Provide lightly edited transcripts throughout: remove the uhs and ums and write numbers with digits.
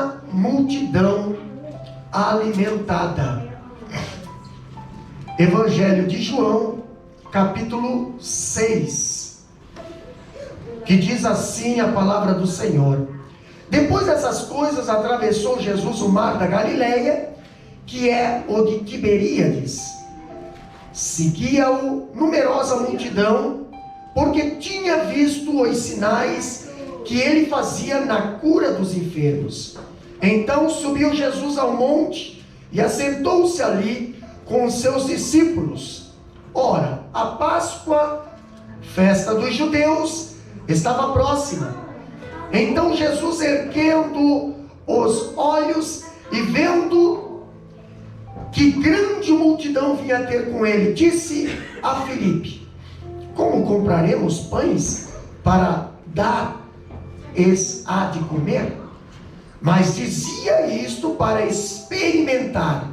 uma multidão alimentada. Evangelho de João, capítulo 6, que diz assim a palavra do Senhor: depois dessas coisas, atravessou Jesus o mar da Galileia, que é o de Tiberíades. Seguia-o numerosa multidão, porque tinha visto os sinais que ele fazia na cura dos enfermos. Então subiu Jesus ao monte e assentou-se ali com os seus discípulos. Ora, a Páscoa, festa dos judeus, estava próxima. Então Jesus, erguendo os olhos e vendo que grande multidão vinha ter com ele, disse a Filipe: como compraremos pães para dar-lhes a de comer? Mas dizia isto para experimentar,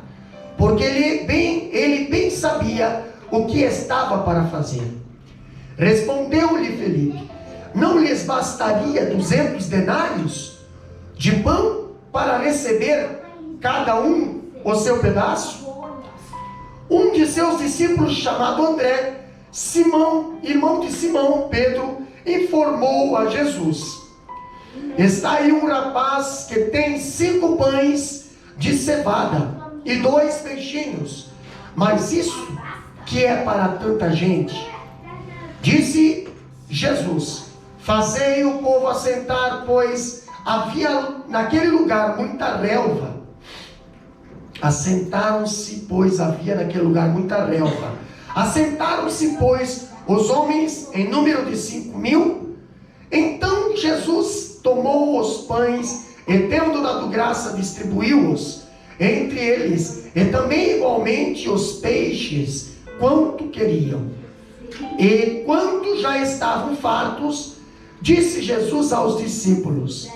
porque ele bem sabia o que estava para fazer. Respondeu-lhe Filipe: não lhes bastaria 200 denários de pão para receber cada um o seu pedaço? Um de seus discípulos, chamado André, Simão, irmão de Simão Pedro, informou a Jesus: está aí um rapaz que tem 5 pães de cevada e 2 peixinhos, mas isso que é para tanta gente? Disse Jesus: fazei o povo assentar, pois havia naquele lugar muita relva. Assentaram-se, pois havia naquele lugar muita relva. Assentaram-se, pois, os homens em número de 5.000. Então Jesus tomou os pães e, tendo dado graça, distribuiu-os entre eles, e também igualmente os peixes, quanto queriam. E quando já estavam fartos, disse Jesus aos discípulos: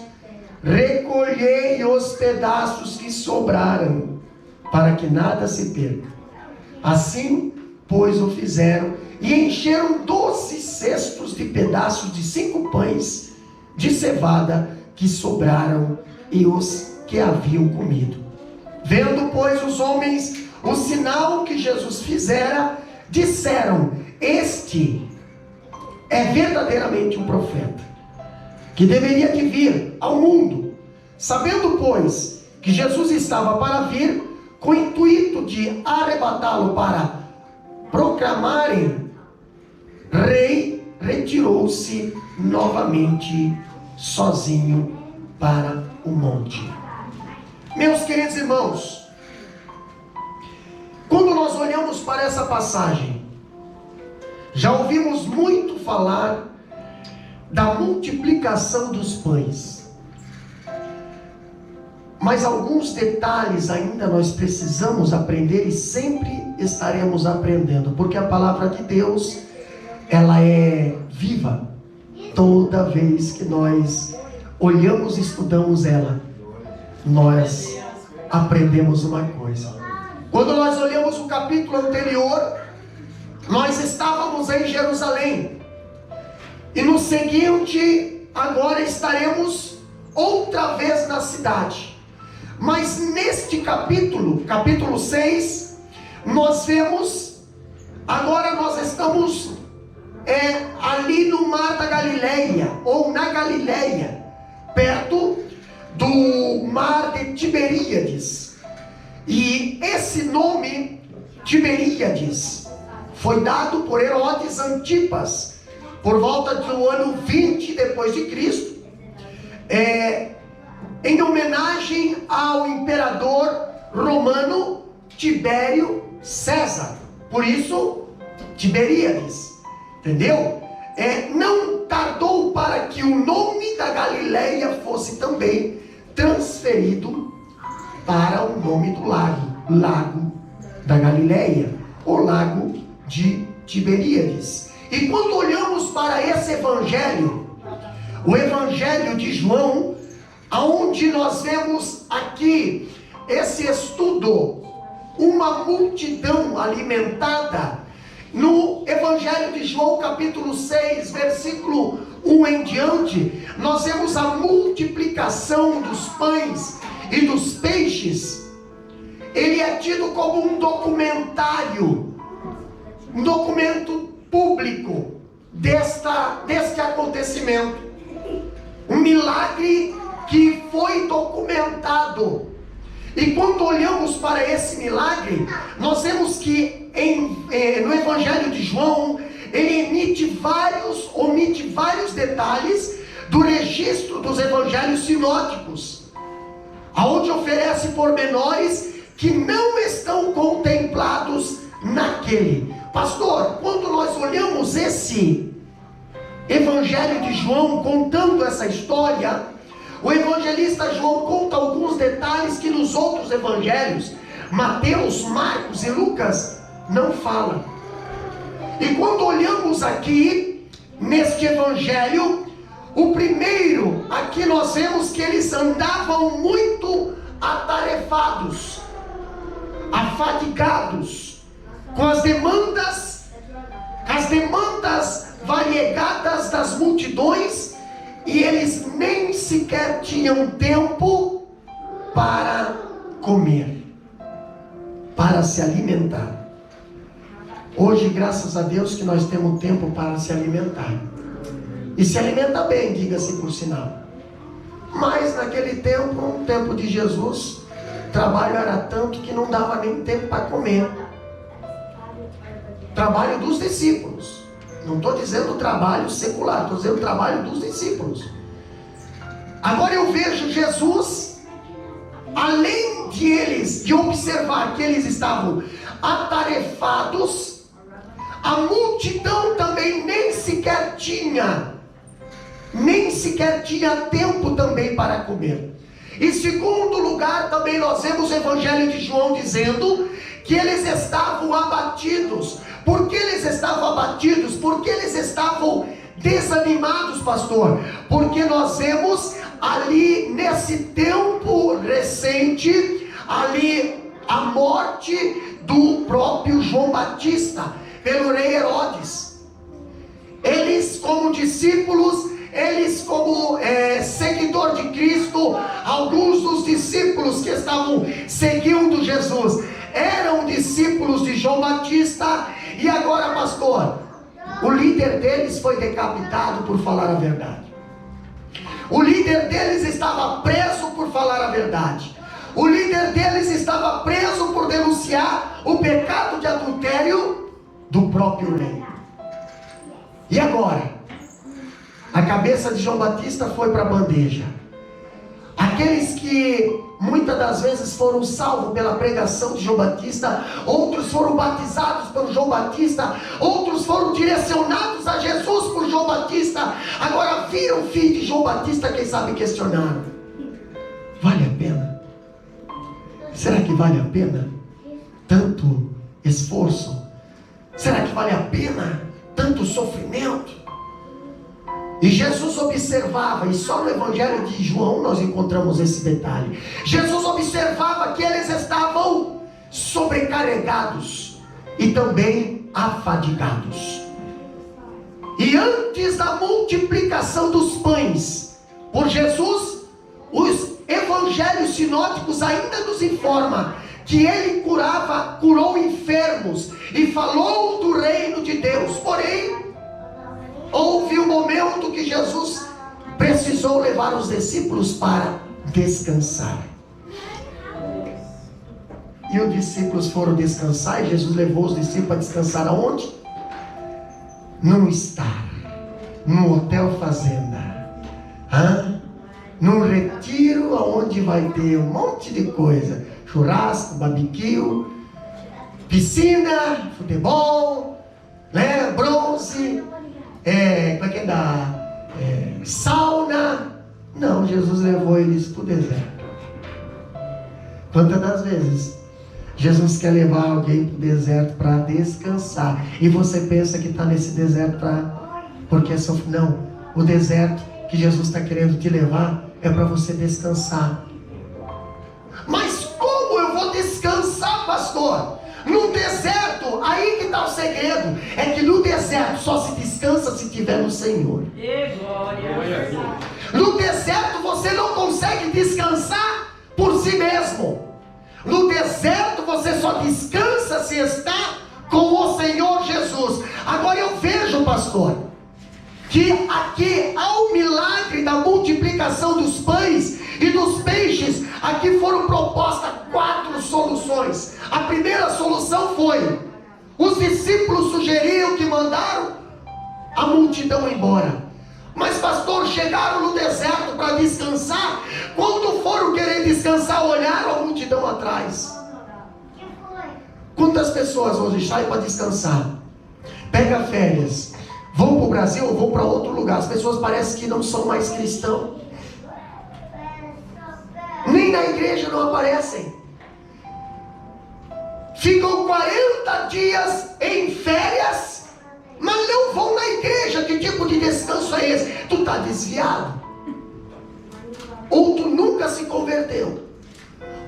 recolhei os pedaços que sobraram, para que nada se perca. Assim, pois, o fizeram, e encheram 12 cestos de pedaços de 5 pães de cevada que sobraram, e os que haviam comido. Vendo, pois, os homens o sinal que Jesus fizera, disseram: este é verdadeiramente um profeta, que deveria de vir ao mundo. Sabendo, pois, que Jesus estava para vir, com o intuito de arrebatá-lo para proclamarem rei, retirou-se novamente sozinho para o monte. Meus queridos irmãos, quando nós olhamos para essa passagem, já ouvimos muito falar da multiplicação dos pães, mas alguns detalhes ainda nós precisamos aprender, e sempre estaremos aprendendo, porque a palavra de Deus, ela é viva. Toda vez que nós olhamos e estudamos ela, nós aprendemos uma coisa. Quando nós olhamos o capítulo anterior, nós estávamos em Jerusalém, e no seguinte, agora estaremos outra vez na cidade. Mas neste capítulo, capítulo 6, nós vemos, agora nós estamos ali no mar da Galileia, ou na Galileia, perto do mar de Tiberíades. E esse nome, Tiberíades, foi dado por Herodes Antipas, por volta do ano 20 depois de Cristo, em homenagem ao imperador romano Tibério César. Por isso, Tiberíades, entendeu? Não tardou para que o nome da Galileia fosse também transferido para o nome do lago da Galileia, o lago de Tiberíades. E quando olhamos para esse evangelho, o evangelho de João, aonde nós vemos aqui esse estudo, uma multidão alimentada, no evangelho de João capítulo 6, versículo 1 em diante, nós vemos a multiplicação dos pães e dos peixes, ele é tido como um documentário, um documento público deste acontecimento, um milagre que foi documentado. E quando olhamos para esse milagre, nós vemos que no Evangelho de João, ele omite vários detalhes do registro dos evangelhos sinóticos, aonde oferece pormenores que não estão contemplados naquele. Pastor, quando nós olhamos esse Evangelho de João contando essa história, o evangelista João conta alguns detalhes que nos outros evangelhos, Mateus, Marcos e Lucas, não falam. E quando olhamos aqui, neste evangelho, o primeiro, aqui nós vemos que eles andavam muito atarefados, afadigados, com as demandas variegadas das multidões, e eles nem sequer tinham tempo para comer, para se alimentar. Hoje, graças a Deus, que nós temos tempo para se alimentar. E se alimenta bem, diga-se por sinal. Mas naquele tempo, no tempo de Jesus, o trabalho era tanto que não dava nem tempo para comer. Trabalho dos discípulos. Não estou dizendo trabalho secular, estou dizendo trabalho dos discípulos. Agora eu vejo Jesus, além de observar que eles estavam atarefados, a multidão também nem sequer tinha tempo também para comer. Em segundo lugar, também nós vemos o Evangelho de João dizendo que eles estavam abatidos. Por que eles estavam abatidos? Por que eles estavam desanimados, pastor? Porque nós vemos ali nesse tempo recente, ali a morte do próprio João Batista pelo rei Herodes. Eles como discípulos, eles como seguidor de Cristo, alguns dos discípulos que estavam seguindo Jesus eram discípulos de João Batista. E agora, pastor, o líder deles foi decapitado por falar a verdade. O líder deles estava preso por falar a verdade. O líder deles estava preso por denunciar o pecado de adultério do próprio rei. E agora? A cabeça de João Batista foi para a bandeja. Aqueles que muitas das vezes foram salvos pela pregação de João Batista, outros foram batizados por João Batista, outros foram direcionados a Jesus por João Batista, agora viram o filho de João Batista, quem sabe questionaram: vale a pena? Será que vale a pena tanto esforço? Será que vale a pena tanto sofrimento? E Jesus observava, e só no Evangelho de João nós encontramos esse detalhe. Jesus observava que eles estavam sobrecarregados e também afadigados. E antes da multiplicação dos pães por Jesus, os evangelhos sinóticos ainda nos informam que ele curou enfermos e falou do reino de Deus. Porém, houve um momento que Jesus precisou levar os discípulos para descansar. E os discípulos foram descansar, e Jesus levou os discípulos para descansar aonde? Num estar, num hotel fazenda, num retiro onde vai ter um monte de coisa: churrasco, barbecue, piscina, futebol, bronze, sauna. Não, Jesus levou eles para o deserto. Quantas das vezes Jesus quer levar alguém para o deserto para descansar, e você pensa que está nesse deserto porque é sofrer? Não, o deserto que Jesus está querendo te levar é para você descansar. Mas como eu vou descansar, pastor? No deserto, aí que está o segredo. É que no deserto só se descansa se estiver no Senhor. No deserto você não consegue descansar por si si mesmo. No deserto você só descansa se está com o Senhor Jesus. Agora eu vejo, pastor, que aqui ao milagre da multiplicação dos pães e dos peixes, aqui foram propostas 4 soluções. A primeira solução foi: os discípulos sugeriram que mandaram a multidão embora. Mas pastor, chegaram no deserto para descansar. Quando foram querer descansar, olharam a multidão atrás. Quantas pessoas hoje saem para descansar, pega férias, vão para o Brasil ou vão para outro lugar? As pessoas parecem que não são mais cristãos, nem na igreja não aparecem. Ficam 40 dias em férias, mas não vão na igreja. Que tipo de descanso é esse? Tu está desviado, ou tu nunca se converteu.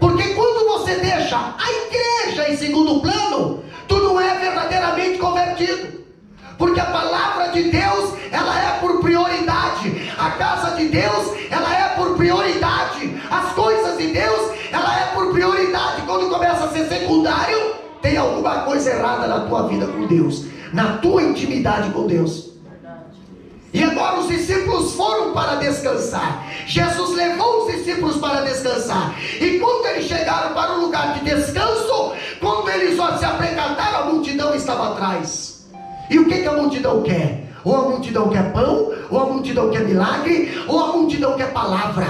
Porque quando você deixa a igreja em segundo plano, tu não é verdadeiramente convertido. Porque a palavra de Deus, ela é por prioridade. A casa de Deus, ela é por prioridade. As coisas de Deus, ela é por prioridade. Quando começa a ser secundário, tem alguma coisa errada na tua vida com Deus, na tua intimidade com Deus. E agora os discípulos foram para descansar. Jesus levou os discípulos para descansar. E quando eles chegaram para o lugar de descanso, quando eles só se apresentaram, a multidão estava atrás. E o que a multidão quer? Ou a multidão quer pão, ou a multidão quer milagre, ou a multidão quer palavra.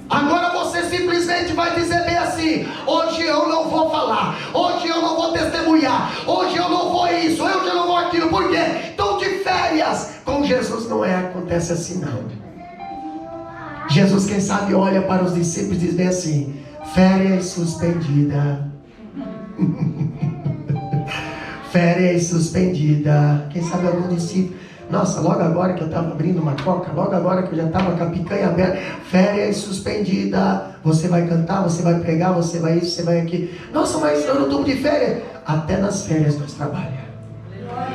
Agora você simplesmente vai dizer bem assim: hoje eu não vou falar, hoje eu não vou testemunhar, hoje eu não vou isso, hoje eu não vou aquilo. Por quê? Estou de férias. Com Jesus não acontece assim não. Jesus, quem sabe, olha para os discípulos e diz bem assim: férias suspendida. Férias suspendida. Quem sabe algum discípulo: nossa, logo agora que eu estava abrindo uma coca, logo agora que eu já estava com a picanha aberta, férias suspendida. Você vai cantar, você vai pregar, você vai isso, você vai aqui. Nossa, mas eu não estou de férias. Até nas férias nós trabalhamos.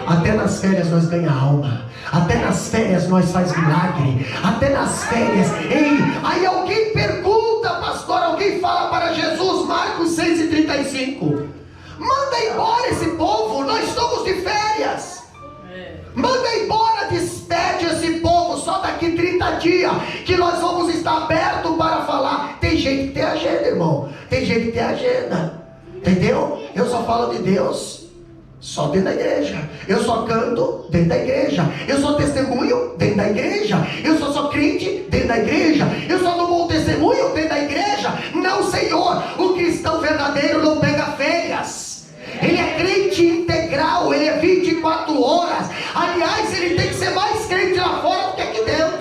Até nas férias nós ganhamos alma. Até nas férias nós faz milagre. Até nas férias. Ei, aí alguém pergunta, pastor, alguém fala para Jesus, Marcos 6:35. Manda embora esse povo, nós estamos de férias. Manda embora, despede esse povo. Só daqui 30 dias que nós vamos estar abertos para falar. Tem gente que tem agenda, irmão. Tem gente que tem agenda. Entendeu? Eu só falo de Deus só dentro da igreja. Eu só canto dentro da igreja. Eu só testemunho dentro da igreja. Eu só crente dentro da igreja. Eu só dou bom testemunho dentro da igreja. Não, Senhor. O cristão verdadeiro não pega férias. Ele é crente integral, ele é 24 horas. Aliás, ele tem que ser mais crente lá fora do que aqui dentro.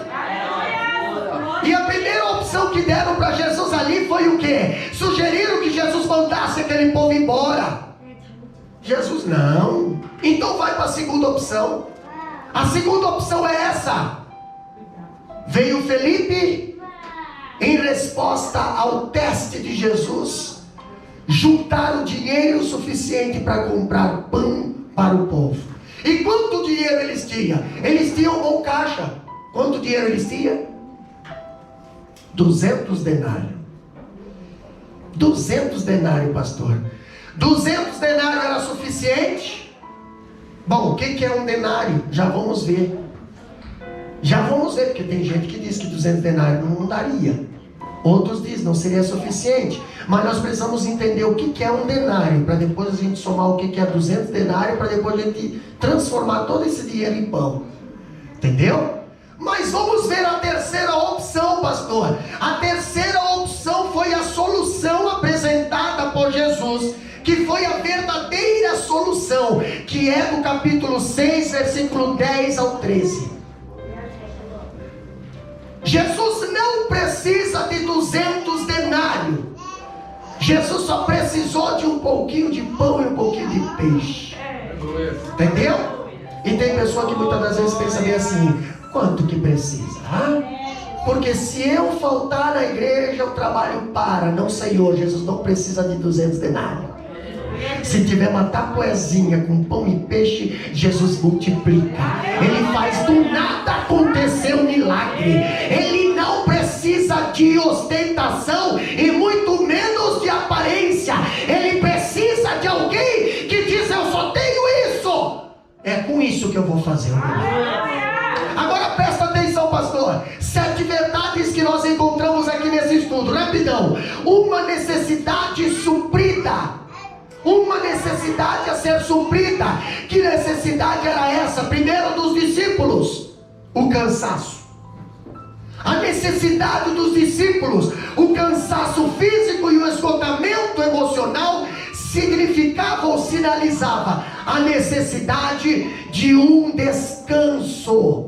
E a primeira opção que deram para Jesus ali foi o quê? Sugeriram que Jesus mandasse aquele povo embora. Jesus não. Então vai para a segunda opção. A segunda opção é essa. Veio Felipe em resposta ao teste de Jesus. Juntaram dinheiro suficiente para comprar pão para o povo. E quanto dinheiro eles tinham? Eles tinham bom caixa. Quanto dinheiro eles tinham? 200 denários. 200 denários, pastor. 200 denários era suficiente? Bom, o que é um denário? Já vamos ver. Já vamos ver, porque tem gente que diz que 200 denários não daria. Outros dizem, não seria suficiente. Mas nós precisamos entender o que é um denário, para depois a gente somar o que é 200 denários, para depois a gente transformar todo esse dinheiro em pão. Entendeu? Mas vamos ver a terceira opção, pastor. A terceira opção foi a solução apresentada por Jesus, que foi a verdadeira solução, que é do capítulo 6, versículo 10 ao 13. Jesus não precisa de 200 denários. Jesus só precisou de um pouquinho de pão e um pouquinho de peixe. Entendeu? E tem pessoa que muitas das vezes pensa bem assim: quanto que precisa? Porque se eu faltar na igreja, o trabalho para. Não, Senhor, Jesus não precisa de 200 denários. Se tiver uma tapuezinha com pão e peixe, Jesus multiplica. Ele faz do nada acontecer um milagre. Ele não precisa de de ostentação e muito menos de aparência. Ele precisa de alguém que diz: eu só tenho isso, é com isso que eu vou fazer o milagre. Agora presta atenção, pastor. 7 verdades que nós encontramos aqui nesse estudo, rapidão. Uma necessidade suprida, uma necessidade a ser suprida. Que necessidade era essa? Primeiro, dos discípulos, o cansaço. A necessidade dos discípulos, o cansaço físico e o esgotamento emocional significava ou sinalizava a necessidade de um descanso.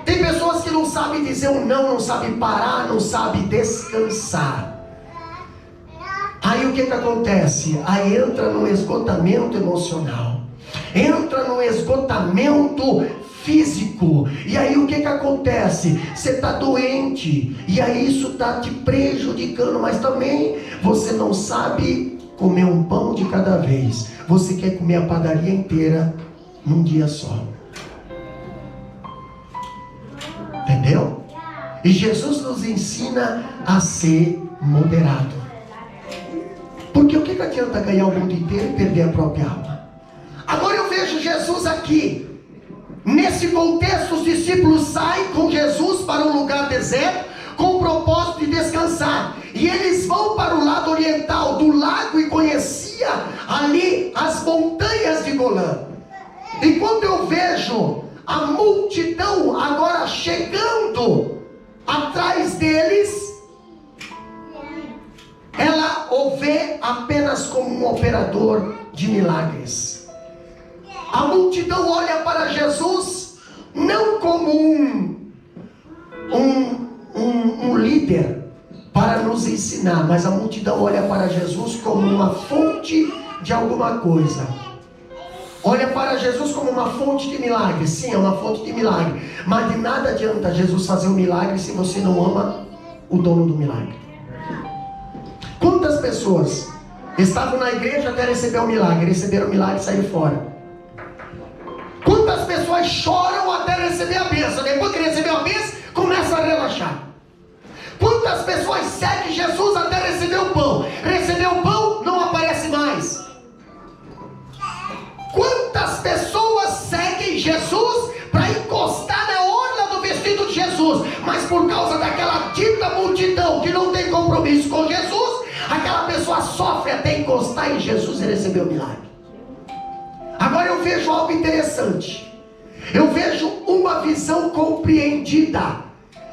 Tem pessoas que não sabem dizer um não sabem parar, não sabem descansar. Aí o que acontece? Aí entra no esgotamento emocional, entra no esgotamento físico. E aí o que acontece? Você está doente, e aí isso está te prejudicando, mas também você não sabe comer um pão de cada vez. Você quer comer a padaria inteira num dia só. Entendeu? E Jesus nos ensina a ser moderado. Porque o que adianta ganhar o mundo inteiro e perder a própria alma? Agora eu vejo Jesus aqui. Nesse contexto, os discípulos saem com Jesus para um lugar deserto, com o propósito de descansar. E eles vão para o lado oriental do lago e conhecia ali as montanhas de Golã. E quando eu vejo a multidão agora chegando atrás deles, ela o vê apenas como um operador de milagres. A multidão olha para Jesus não como um líder para nos ensinar, mas a multidão olha para Jesus como uma fonte de alguma coisa. Olha para Jesus como uma fonte de milagre. Sim, é uma fonte de milagre. Mas de nada adianta Jesus fazer um milagre se você não ama o dono do milagre. Quantas pessoas estavam na igreja até receber o milagre, receberam o milagre e saíram fora? Quantas pessoas choram até receber a bênção, depois que recebeu a bênção, começa a relaxar? Quantas pessoas seguem Jesus até receber o pão? Recebeu o pão, não aparece mais. Quantas pessoas seguem Jesus para encostar na orla do vestido de Jesus, mas por causa daquela dita multidão que não tem compromisso com Jesus, aquela pessoa sofre até encostar em Jesus e receber o milagre. Agora eu vejo algo interessante. Eu vejo uma visão compreendida.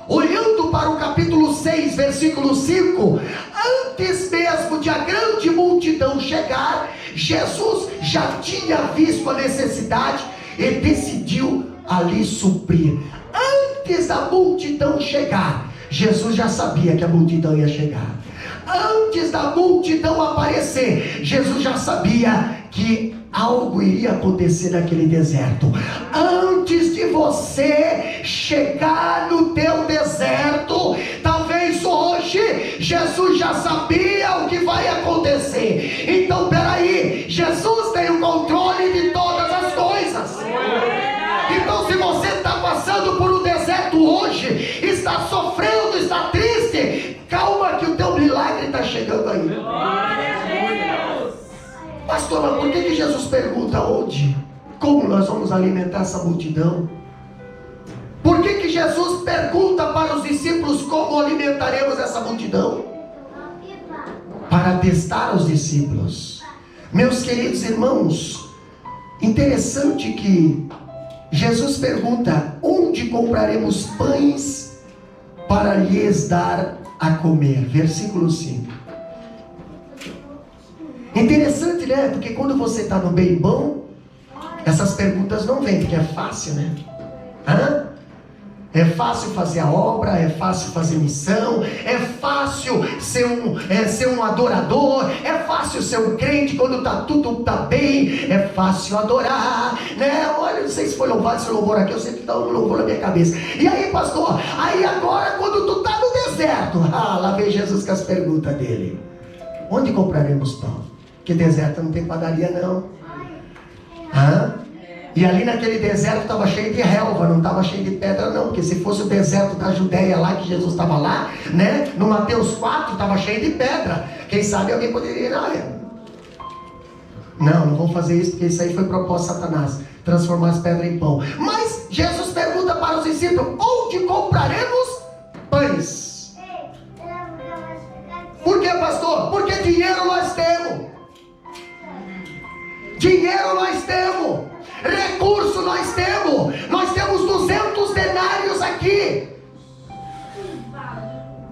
Olhando para o capítulo 6, versículo 5, antes mesmo de a grande multidão chegar, Jesus já tinha visto a necessidade e decidiu ali suprir. Antes da multidão chegar, Jesus já sabia que a multidão ia chegar. Antes da multidão aparecer, Jesus já sabia que algo iria acontecer naquele deserto. Antes de você chegar no teu deserto, talvez hoje, Jesus já sabia o que vai acontecer. Então peraí, Jesus tem o controle de todas as coisas. Então se você está passando por um deserto hoje, está sofrendo, está triste, calma que o teu milagre está chegando aí. Pastor, mas por que Jesus pergunta onde? Como nós vamos alimentar essa multidão? Por que Jesus pergunta para os discípulos como alimentaremos essa multidão? Para testar os discípulos. Meus queridos irmãos, interessante que Jesus pergunta: onde compraremos pães para lhes dar a comer? Versículo 5. Interessante, né? Porque quando você está no bem bom, essas perguntas não vêm, porque é fácil, né? É fácil fazer a obra, é fácil fazer missão, é fácil ser um adorador, é fácil ser um crente quando tudo está bem, é fácil adorar, né? Olha, não sei se foi louvado esse louvor aqui, eu sempre dá um louvor na minha cabeça. E aí, pastor, aí agora quando tu está no deserto, lá vem Jesus com as perguntas dele: onde compraremos pão? Porque deserto não tem padaria não. E ali naquele deserto estava cheio de relva, não estava cheio de pedra não, porque se fosse o deserto da Judéia lá, que Jesus estava lá, né? No Mateus 4 estava cheio de pedra. Quem sabe alguém poderia ir, não vão fazer isso, porque isso aí foi proposta de Satanás, transformar as pedras em pão. Mas Jesus pergunta para os discípulos: onde compraremos pães? Por que, pastor? Porque dinheiro nós temos. Dinheiro nós temos. Recurso nós temos. Nós temos 200 denários aqui.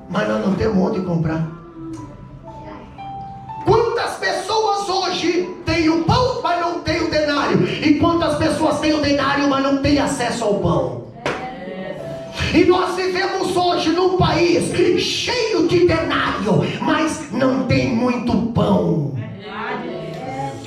Mas nós não temos onde comprar. Quantas pessoas hoje têm o pão, mas não têm o denário? E quantas pessoas têm o denário, mas não têm acesso ao pão? E nós vivemos hoje num país cheio de denário, mas não tem muito pão.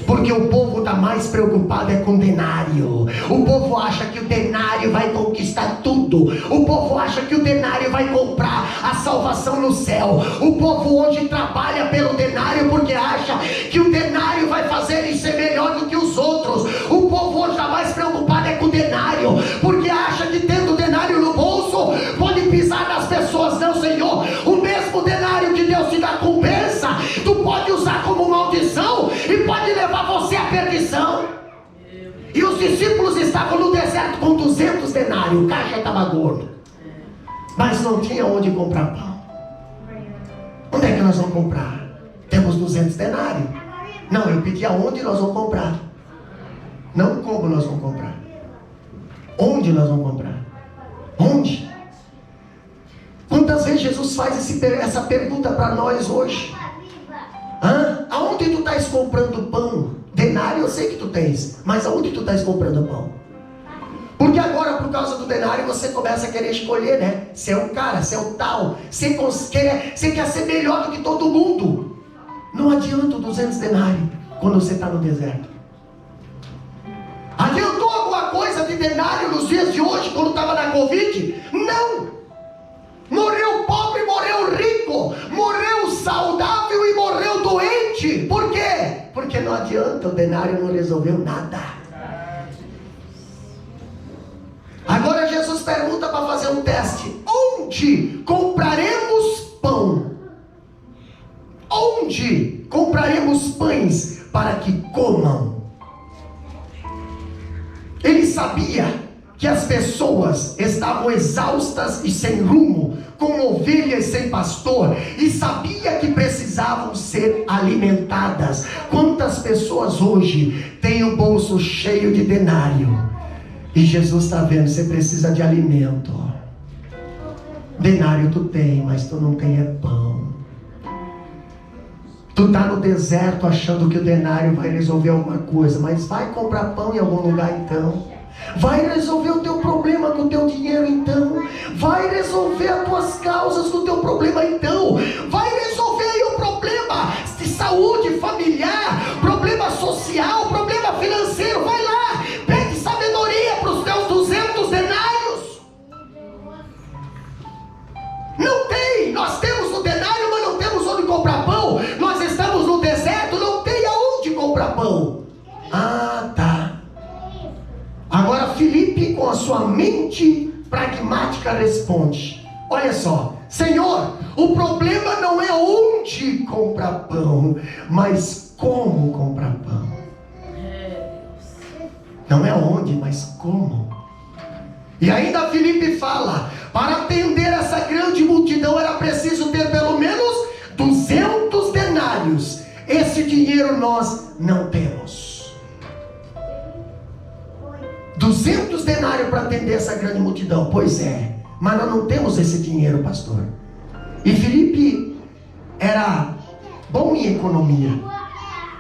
Porque o povo está mais preocupado com denário. O povo acha que o denário vai conquistar tudo. O povo acha que o denário vai comprar a salvação no céu. O povo hoje trabalha pelo denário porque acha que o denário vai fazer ele ser melhor do que os outros. O povo hoje está mais preocupado com o denário, porque acha que tendo denário no bolso pode pisar nas pessoas. Não, Senhor, o mesmo denário que Deus te dá com bênção, tu pode usar como maldição e pode levar você à perdição. E os discípulos estavam no deserto com 200 denários, o caixa estava gordo, mas não tinha onde comprar pão. Onde é que nós vamos comprar? Temos 200 denários. Não, eu pedi aonde nós vamos comprar, não como nós vamos comprar. Onde nós vamos comprar? Onde? Quantas vezes Jesus faz essa pergunta para nós hoje? Aonde tu estás comprando pão? Denário eu sei que tu tens, mas aonde tu estás comprando pão? Porque agora, por causa do denário, você começa a querer escolher, né? Você é o cara, você é o tal, você quer ser melhor do que todo mundo. Não adianta 200 denários quando você está no deserto. Adiantou alguma coisa de denário nos dias de hoje, quando estava na Covid? Não! Morreu pobre, morreu rico, morreu saudável e morreu doente. Por quê? Porque não adianta, o denário não resolveu nada. Agora Jesus pergunta para fazer um teste: onde compraremos pão? Onde compraremos pães para que comam? Ele sabia que as pessoas estavam exaustas e sem rumo, como ovelhas sem pastor, e sabia que precisavam ser alimentadas. Quantas pessoas hoje têm o bolso cheio de denário, e Jesus está vendo, você precisa de alimento. Denário tu tem, mas tu não tem pão. Tu está no deserto achando que o denário vai resolver alguma coisa, mas vai comprar pão em algum lugar então. Vai resolver o teu problema com o teu dinheiro então. Vai resolver as tuas causas com o teu problema então. Vai resolver aí o problema de saúde familiar, problema social, problema financeiro. Vai lá, pede sabedoria para os teus 200 denários. Não tem, nós temos o denário, mas não temos onde comprar pão. Nós estamos no deserto, não tem aonde comprar pão. Tá. Agora Filipe, com a sua mente pragmática, responde: olha só, Senhor, o problema não é onde comprar pão, mas como comprar pão. Não é onde, mas como. E ainda Filipe fala: para atender essa grande multidão era preciso ter pelo menos 200 denários. Esse dinheiro nós não temos. 200 denários para atender essa grande multidão. Pois é, mas nós não temos esse dinheiro, pastor. E Filipe era bom em economia.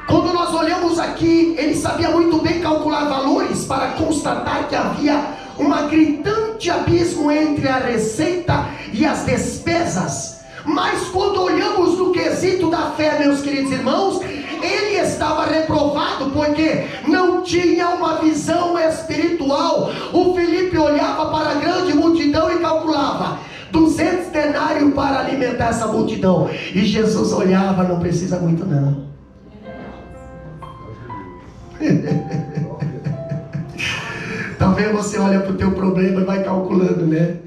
Quando nós olhamos aqui, ele sabia muito bem calcular valores para constatar que havia um gritante abismo entre a receita e as despesas. Mas quando olhamos no quesito da fé, meus queridos irmãos, ele estava reprovado porque não tinha uma visão espiritual. O Filipe olhava para a grande multidão e calculava 200 denários para alimentar essa multidão. E Jesus olhava: não precisa muito não. Talvez você olha para o teu problema e vai calculando, né?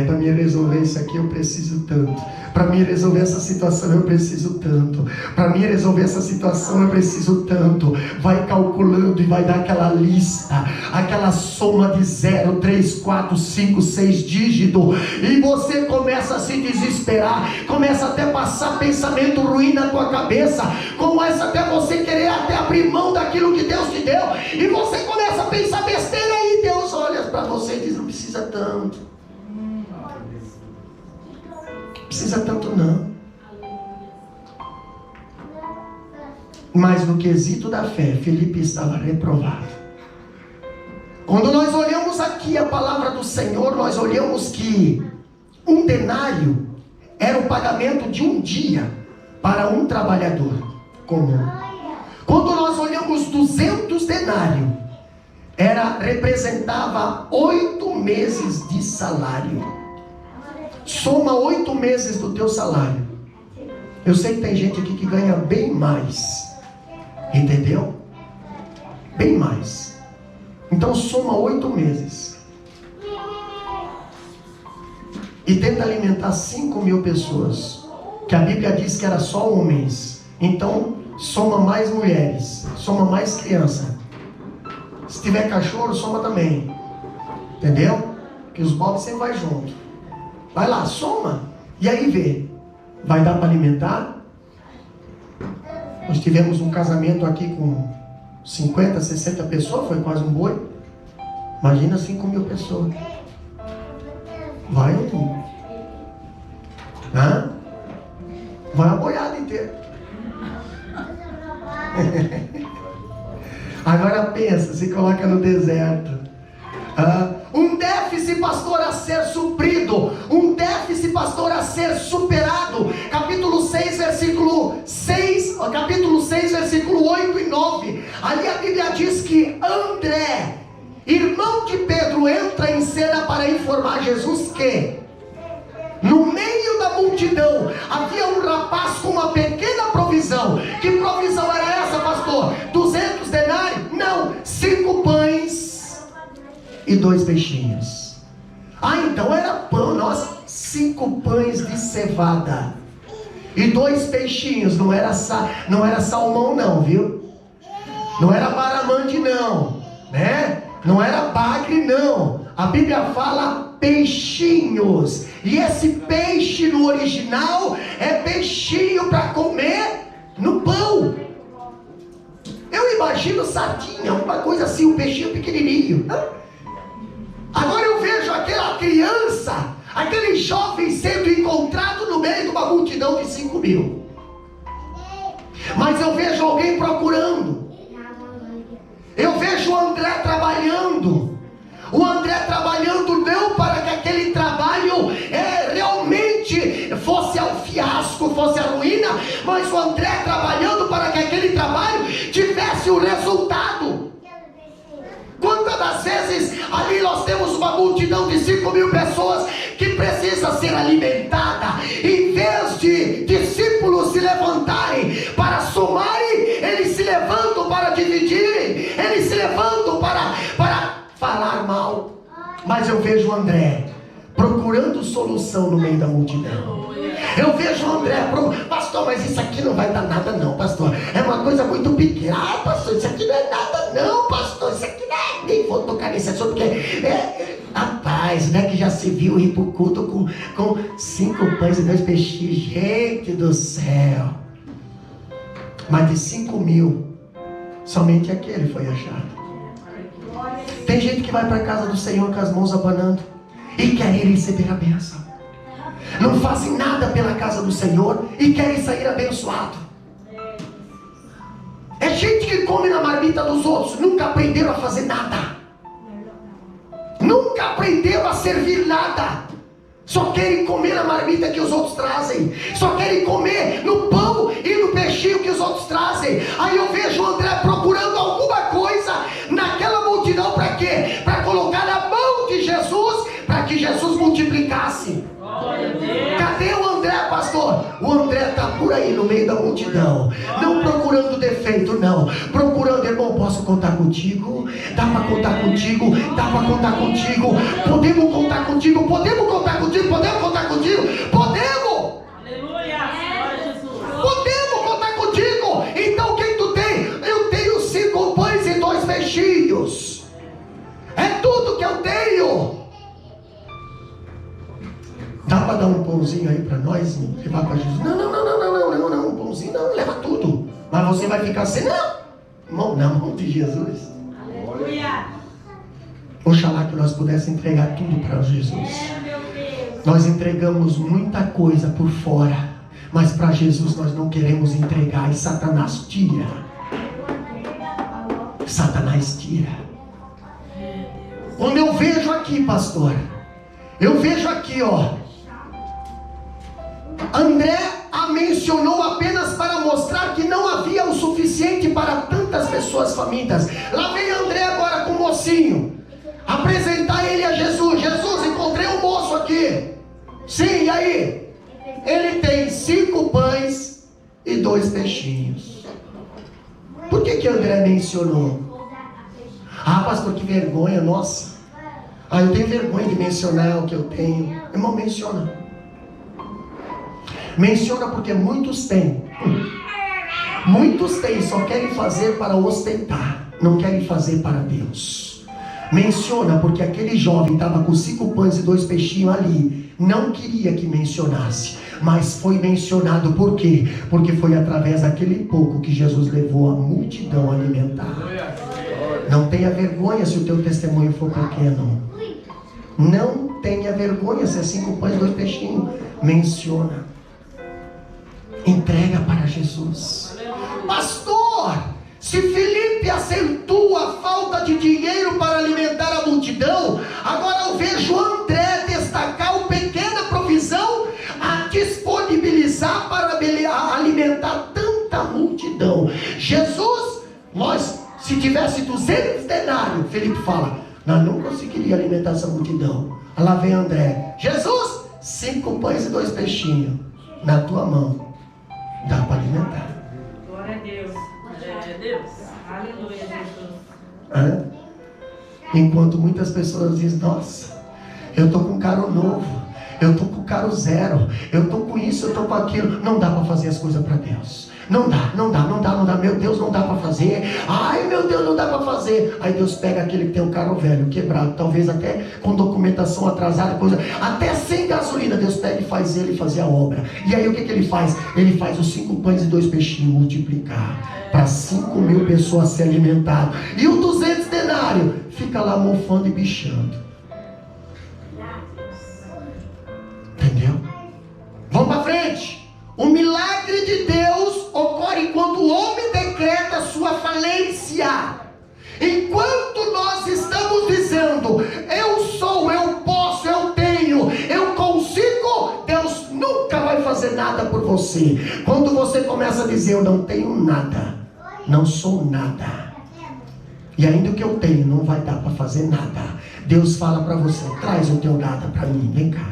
Para me resolver isso aqui eu preciso tanto. Para me resolver essa situação eu preciso tanto. Para me resolver essa situação eu preciso tanto. Vai calculando e vai dar aquela lista, aquela soma de 0, 3, 4, 5, 6 dígitos. E você começa a se desesperar. Começa até a passar pensamento ruim na tua cabeça. Começa até você querer até abrir mão daquilo que Deus te deu. E você começa a pensar besteira aí. Deus olha para você e diz: não precisa tanto. Precisa tanto não. Mas no quesito da fé, Filipe estava reprovado. Quando nós olhamos aqui a palavra do Senhor, nós olhamos que um denário era o pagamento de um dia para um trabalhador comum. Quando nós olhamos 200 denários, representava 8 meses de salário. Soma 8 meses do teu salário. Eu sei que tem gente aqui que ganha bem mais. Entendeu? Bem mais. Então soma 8 meses. E tenta alimentar 5.000 pessoas. Que a Bíblia diz que era só homens. Então soma mais mulheres. Soma mais criança. Se tiver cachorro, soma também. Entendeu? Porque os bobs sempre vai junto. Vai lá, soma. E aí vê. Vai dar para alimentar? Nós tivemos um casamento aqui com 50, 60 pessoas. Foi quase um boi. Imagina 5.000 pessoas. Vai um. Vai a boiada inteira. Agora pensa, se coloca no deserto. Um déficit, pastor, a ser suprido. Um déficit, pastor, a ser superado. Capítulo 6, versículo 6. Capítulo 6, versículo 8 e 9. Ali a Bíblia diz que André, irmão de Pedro, entra em cena para informar Jesus que no meio da multidão havia um rapaz com uma pequena provisão. Que provisão era essa, pastor? 200 denários? Não, 5 pães e 2 peixinhos. Então era pão. Nossa, 5 pães de cevada e 2 peixinhos. Não era salmão não, viu? Não era baramande não, né? Não era bagre não. A Bíblia fala peixinhos. E esse peixe no original é peixinho para comer no pão. Eu imagino sardinha, uma coisa assim, um peixinho pequenininho. Agora eu vejo aquela criança, aquele jovem sendo encontrado no meio de uma multidão de 5.000. Mas eu vejo alguém procurando. Eu vejo o André trabalhando. O André trabalhando não para que aquele trabalho realmente fosse ao fiasco, fosse a ruína, mas o André trabalhando para que aquele trabalho tivesse um resultado. Quantas das vezes ali nós temos uma multidão de 5.000 pessoas que precisa ser alimentada. Em vez de discípulos se levantarem para somarem, eles se levantam para dividirem, eles se levantam para falar mal. Mas eu vejo o André procurando solução no meio da multidão. Eu vejo o André, pastor, mas isso aqui não vai dar nada não, pastor. É uma coisa muito pequena. Pastor, isso aqui não é nada não, pastor. Isso aqui não é... Nem vou tocar nesse assunto, porque... Rapaz, né, que já se viu ir pro culto com 5 pães e 2 peixinhos. Gente do céu. Mas de 5.000, somente aquele foi achado. Tem gente que vai para a casa do Senhor com as mãos abanando e querem receber a bênção. Não fazem nada pela casa do Senhor e querem sair abençoado. É gente que come na marmita dos outros, nunca aprenderam a fazer nada, nunca aprenderam a servir nada. Só querem comer na marmita que os outros trazem, só querem comer no pão e no peixinho que os outros trazem. Aí eu vejo o André procurando alguma coisa naquela multidão. Para quê? Para colocar na mão de Jesus, para que Jesus multiplicasse. Cadê o André, pastor? O André está por aí no meio da multidão, não procurando defeito, não, procurando, irmão, posso posso contar contigo? Dá para contar contigo? Dá para contar contigo? Podemos contar contigo? Podemos contar contigo? Podemos contar contigo? Podemos! Aleluia! Glória a Jesus! Podemos contar contigo! Então quem tu tem? Eu tenho 5 pães e 2 peixinhos. É tudo que eu tenho. Dá para dar um pãozinho aí para nós e levar para Jesus? Não, um pãozinho não, leva tudo. Mas você vai ficar assim, não. Irmão, na mão de Jesus. Aleluia! Oxalá que nós pudéssemos entregar tudo para Jesus. Nós entregamos muita coisa por fora, mas para Jesus nós não queremos entregar, e Satanás tira. Satanás tira. Quando eu vejo aqui, pastor, eu vejo aqui, ó, André a mencionou apenas para mostrar que não havia o suficiente para tantas pessoas famintas. Lá vem André agora com o mocinho, apresentar ele a Jesus. Jesus, encontrei um moço aqui. Sim, e aí? Ele tem 5 pães e 2 peixinhos. Por que André mencionou? Ah, pastor, que vergonha, nossa. Ah, eu tenho vergonha de mencionar o que eu tenho. Irmão, menciona. Menciona porque muitos têm. Muitos têm, só querem fazer para ostentar, não querem fazer para Deus. Menciona porque aquele jovem estava com 5 pães e 2 peixinhos ali. Não queria que mencionasse, mas foi mencionado. Por quê? Porque foi através daquele pouco que Jesus levou a multidão a alimentar. Não tenha vergonha se o teu testemunho for pequeno. Não tenha vergonha se é 5 pães e 2 peixinhos. Menciona. Entrega para Jesus. Pastor, se Felipe aceitou a falta de dinheiro para alimentar a multidão, agora eu vejo André destacar uma pequena provisão a disponibilizar para alimentar tanta multidão. Jesus, se tivesse 200 denários, Felipe fala, nós não conseguiríamos alimentar essa multidão. Lá vem André. Jesus, 5 pães e 2 peixinhos na tua mão. Dá para alimentar. Glória a Deus. Glória a Deus. Aleluia, Jesus. Enquanto muitas pessoas dizem, nossa, eu estou com um carro novo, eu estou com carro zero, eu estou com isso, eu estou com aquilo. Não dá para fazer as coisas para Deus. Não dá. Meu Deus, não dá para fazer. Ai, meu Deus, não dá para fazer. Aí Deus pega aquele que tem um carro velho, quebrado, talvez até com documentação atrasada, coisa, até sem gasolina. Deus pega e faz ele fazer a obra. E aí o que ele faz? Ele faz os 5 pães e 2 peixinhos multiplicar para 5.000 pessoas se alimentar. E o 200 denários fica lá mofando e bichando. Entendeu? Vamos para frente. O milagre de Deus ocorre quando o homem decreta sua falência. Enquanto nós estamos dizendo, eu sou, eu posso, eu tenho, eu consigo, Deus nunca vai fazer nada por você. Quando você começa a dizer, eu não tenho nada, não sou nada, e ainda o que eu tenho não vai dar para fazer nada, Deus fala para você, traz o teu nada para mim, vem cá.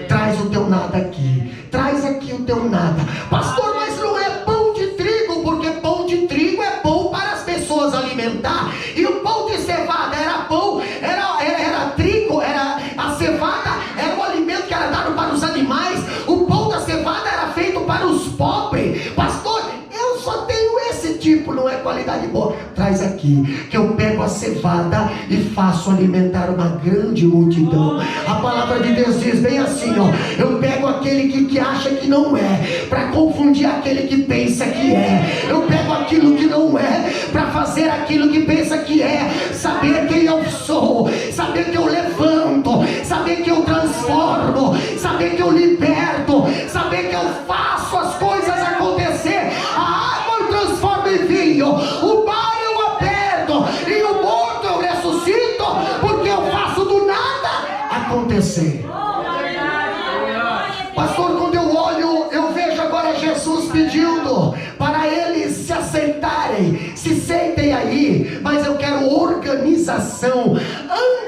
Traz o teu nada aqui. Traz aqui o teu nada. Pastor, mas não é pão de trigo, porque pão de trigo é bom para as pessoas alimentar. E o pão de cevada era pão, era trigo, era a cevada, era o alimento que era dado para os animais. O pão da cevada era feito para os pobres. Pastor, eu só tenho esse tipo, não é qualidade boa. Traz aqui, que eu pego a cevada e faço alimentar uma grande multidão. A palavra de Deus diz bem assim, ó, eu pego aquele que acha que não é, para confundir aquele que pensa que é. Eu pego aquilo que não é, para fazer aquilo que pensa que é. Saber quem eu sou, saber que eu levanto, saber que eu transformo, saber que eu liberto, saber que eu faço as coisas acontecer. A água eu transformo em vinho, o bar eu aperto, e o morto eu ressuscito, porque eu faço do nada acontecer. Pastor, quando eu olho, eu vejo agora Jesus pedindo para eles se aceitarem, se sentem aí, mas eu quero organização.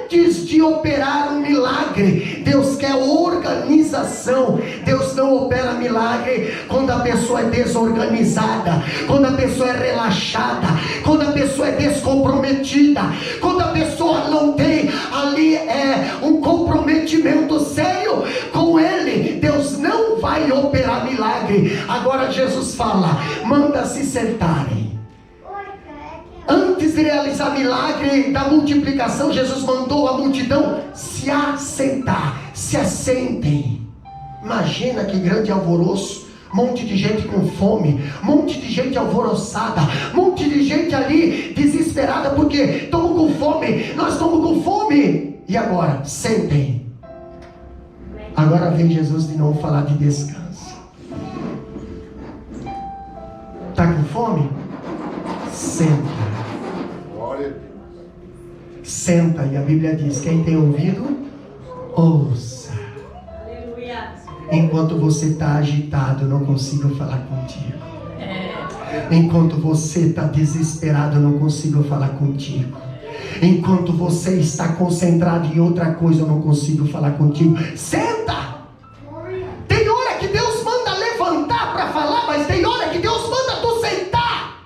Antes de operar um milagre, Deus quer organização. Deus não opera milagre milagre quando a pessoa é desorganizada, quando a pessoa é relaxada, quando a pessoa é descomprometida, quando a pessoa não tem ali um comprometimento sério com Ele. Deus não vai operar milagre. Agora Jesus fala: manda se sentarem. Antes de realizar milagre da multiplicação, Jesus mandou a multidão se assentar. Se assentem. Imagina que grande alvoroço. Monte de gente com fome, monte de gente alvoroçada, monte de gente ali desesperada porque estamos com fome, nós estamos com fome. E agora? Sentem. Agora vem Jesus de novo falar de descanso. Está com fome? Senta. Senta, e a Bíblia diz: quem tem ouvido, ouça. Aleluia. Enquanto você está agitado, eu não consigo falar contigo. Enquanto você está desesperado, eu não consigo falar contigo. Enquanto você está concentrado em outra coisa, eu não consigo falar contigo. Senta! Tem hora que Deus manda levantar para falar, mas tem hora que Deus manda tu sentar.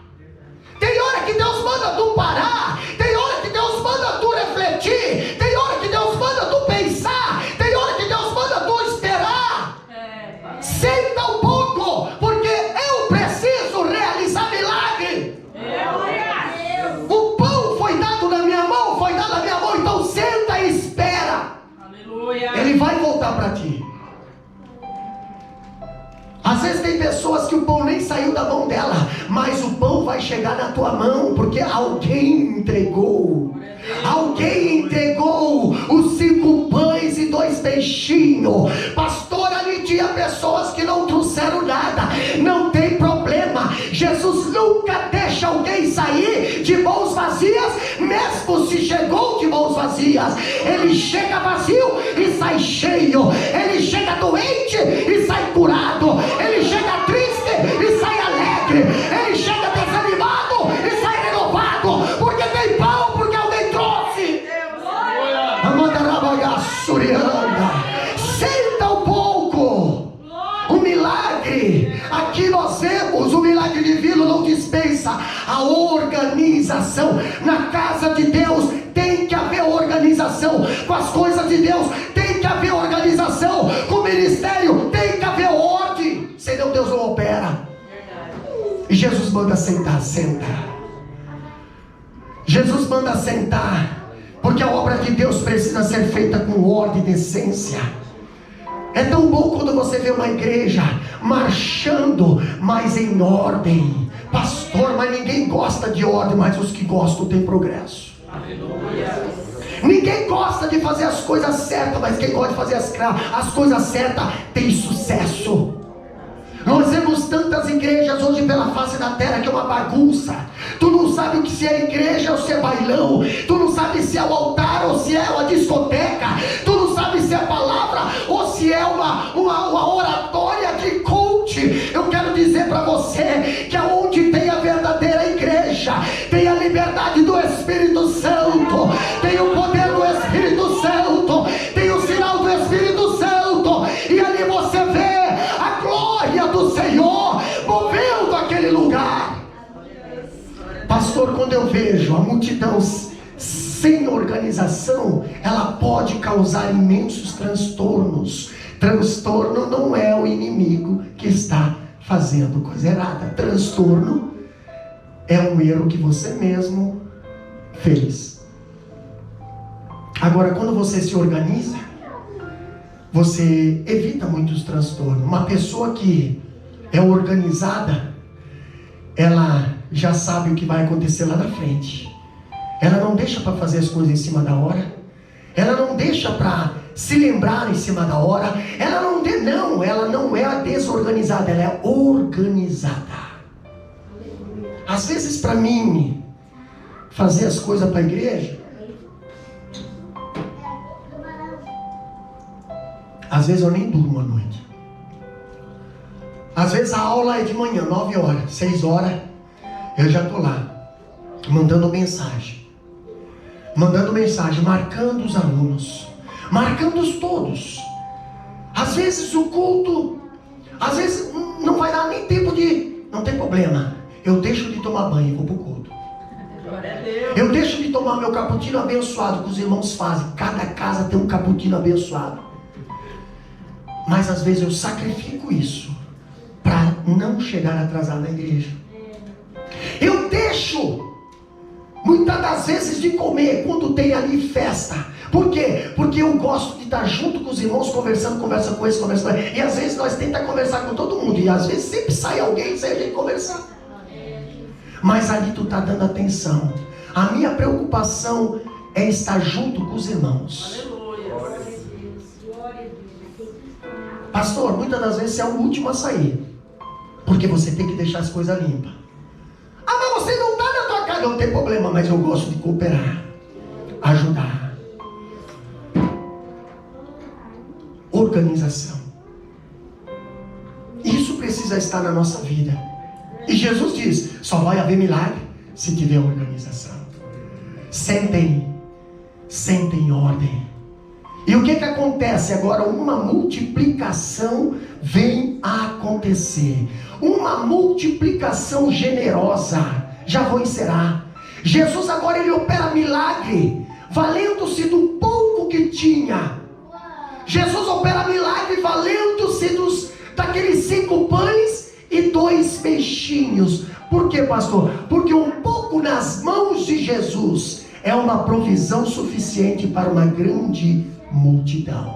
Tem hora que Deus manda tu parar. Tem hora que Deus manda tu refletir. Tem hora que Deus manda tu pensar. Tem hora que Deus manda tu esperar. Senta um pouco, porque eu preciso realizar milagre. O pão foi dado na minha mão, foi dado na minha mão, então senta e espera. Aleluia. Ele vai voltar para ti. Às vezes tem pessoas que o pão nem saiu da mão dela, mas o pão vai chegar na tua mão, porque alguém entregou. Alguém entregou os 5 pães e 2 peixinhos. Pastor, ali tinha pessoas que não trouxeram nada. Não tem problema. Jesus nunca deixa alguém sair de mãos vazias, mesmo se chegou de mãos vazias. Ele chega vazio e sai cheio. Ele chega doente e sai curado. Ele chega triste e sai alegre. Ele chega desanimado e sai renovado. Porque tem pão, porque alguém trouxe. Senta um pouco. O milagre, aqui nós vemos o milagre divino, não dispensa a organização. Na casa de Deus tem que haver organização. Com as coisas de Deus tem que haver organização. Com o ministério tem que haver ordem, senão Deus não opera. E Jesus manda sentar, senta. Jesus manda sentar, porque a obra de Deus precisa ser feita com ordem e decência. É tão bom quando você vê uma igreja marchando, mas em ordem. Pastor, mas ninguém gosta de ordem, mas os que gostam têm progresso. Aleluia. Ninguém gosta de fazer as coisas certas, mas quem gosta de fazer as coisas certas tem sucesso. Nós vemos tantas igrejas hoje pela face da terra que é uma bagunça. Tu não sabe o que se é igreja ou se é bailão. Tu não sabe se é o altar ou se é uma discoteca. Tu não sabe se é palavra ou se é uma oratória de coach. Eu quero dizer para você que aonde tem a verdadeira igreja, tem a liberdade do Espírito Santo, tem o poder do Espírito Santo, tem o sinal do Espírito Santo, e ali você vê a glória do Senhor movendo aquele lugar. Pastor, quando eu vejo a multidão sem organização, ela pode causar imensos transtornos. Transtorno não é o inimigo que está fazendo coisa errada. Transtorno é um erro que você mesmo fez. Agora, quando você se organiza, você evita muitos transtornos. Uma pessoa que é organizada, ela já sabe o que vai acontecer lá na frente. Ela não deixa para fazer as coisas em cima da hora. Ela não deixa para se lembrar em cima da hora. Ela não é a desorganizada, ela é organizada. Às vezes, para mim fazer as coisas para a igreja, às vezes eu nem durmo à noite. Às vezes a aula é de manhã, 9 horas, 6 horas, eu já estou lá, mandando mensagem, marcando os alunos, marcando-os todos. Às vezes o culto, às vezes problema. Eu deixo de tomar banho e vou para o culto. Glória a Deus. Eu deixo de tomar meu cappuccino abençoado que os irmãos fazem. Cada casa tem um cappuccino abençoado. Mas às vezes eu sacrifico isso para não chegar atrasado na igreja. Eu deixo muitas das vezes de comer quando tem ali festa. Por quê? Porque eu gosto de estar junto com os irmãos, conversando, conversa com eles, conversa com eles. E às vezes nós tentamos conversar com todo mundo. E às vezes sempre sai alguém, sai a gente conversar. Mas ali tu está dando atenção. A minha preocupação é estar junto com os irmãos. Aleluia. Pastor, muitas das vezes você é o último a sair. Porque você tem que deixar as coisas limpas. Ah, mas você não está na tua casa. Não tem problema, mas eu gosto de cooperar. Ajudar. Organização. Isso precisa estar na nossa vida. E Jesus diz, só vai haver milagre se tiver organização. Sentem em ordem. E o que acontece agora? Uma multiplicação vem a acontecer. Uma multiplicação generosa. Já vou encerrar. Jesus agora ele opera milagre, valendo-se do pouco que tinha. Jesus opera milagre, valendo-se daqueles 5 pães e 2 peixinhos. Por quê, pastor? Porque um pouco nas mãos de Jesus é uma provisão suficiente para uma grande multidão.